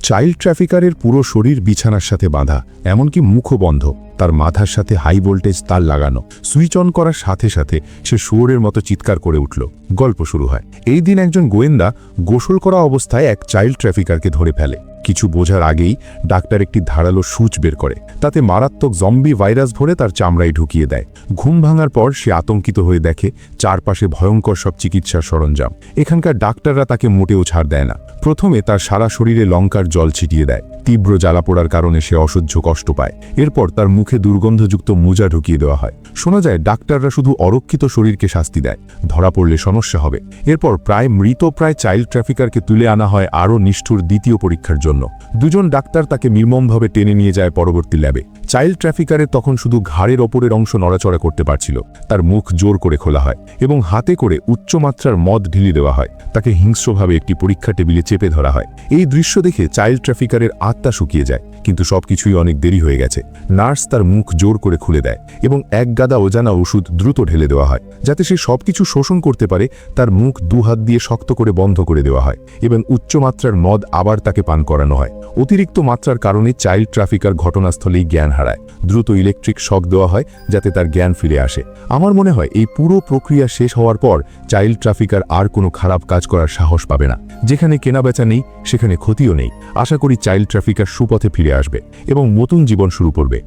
Child ট্রাফিকারের পুরো শরীর বিছানার সাথে বাঁধা, এমনকি মুখও বন্ধ। তার মাথার সাথে হাই ভোল্টেজ তার লাগানো। সুইচ অন করার সাথে সাথে সে শুয়োরের মতো চিৎকার করে উঠল। গল্প শুরু হয়। এই দিন একজন গোয়েন্দা গোসল করা অবস্থায় এক চাইল্ড ট্রাফিকারকে ধরে ফেলে। কিছু বোঝার আগেই ডাক্তার একটি ধারালো সূচ বের করে, তাতে মারাত্মক জম্বি ভাইরাস ভরে তার চামড়ায় ঢুকিয়ে দেয়। ঘুম ভাঙার পর সে আতঙ্কিত হয়ে দেখে চারপাশে ভয়ঙ্কর সব চিকিৎসার সরঞ্জাম। এখানকার ডাক্তাররা তাকে মোটেও ছাড় দেয় না। প্রথমে তার সারা শরীরে লঙ্কার জল ছিটিয়ে দেয়। তীব্র জ্বালা পোড়ার কারণে সে অসহ্য কষ্ট পায়। এরপর তার মুখে দুর্গন্ধযুক্ত মোজা ঢুকিয়ে দেওয়া হয়। শোনা যায় ডাক্তাররা শুধু অরক্ষিত শরীরকে শাস্তি দেয়, ধরা পড়লে সমস্যা হবে। এরপর প্রায় চাইল্ড ট্রাফিকারকে তুলে আনা হয় আরও নিষ্ঠুর দ্বিতীয় পরীক্ষার জন্য। দুজন ডাক্তার তাকে নির্মমভাবে টেনে নিয়ে যায় পরবর্তী ল্যাবে। চাইল্ড ট্রাফিকারের তখন শুধু ঘাড়ের ওপরের অংশ নড়াচড়া করতে পারছিল। তার মুখ জোর করে খোলা হয় এবং হাতে করে উচ্চমাত্রার মদ ঢেলে দেওয়া হয়। তাকে হিংস্রভাবে একটি পরীক্ষা টেবিলে চেপে ধরা হয়। এই দৃশ্য দেখে চাইল্ড ট্রাফিকারের আত্মা শুকিয়ে যায়, কিন্তু সবকিছুই অনেক দেরি হয়ে গেছে। নার্স তার মুখ জোর করে খুলে দেয় এবং এক গাদা অজানা ওষুধ দ্রুত ঢেলে দেওয়া হয়, যাতে সে সবকিছু শোষণ করতে পারে। তার মুখ দুহাত দিয়ে শক্ত করে বন্ধ করে দেওয়া হয় এবং উচ্চমাত্রার মদ আবার তাকে পান করানো হয়। অতিরিক্ত মাত্রার কারণে চাইল্ড ট্রাফিকার ঘটনাস্থলেই জ্ঞান হারায়। দ্রুত ইলেকট্রিক শক দেওয়া হয় যাতে তার জ্ঞান ফিরে আসে। আমার মনে হয় এই পুরো প্রক্রিয়া শেষ হওয়ার পর চাইল্ড ট্রাফিকার আর কোনো খারাপ কাজ করার সাহস পাবে না। যেখানে কেনাবেচা নেই সেখানে ক্ষতিও নেই। আশা করি চাইল্ড ট্রাফিকার সুপথে ফিরে আসবে এবং নতুন জীবন শুরু করবে।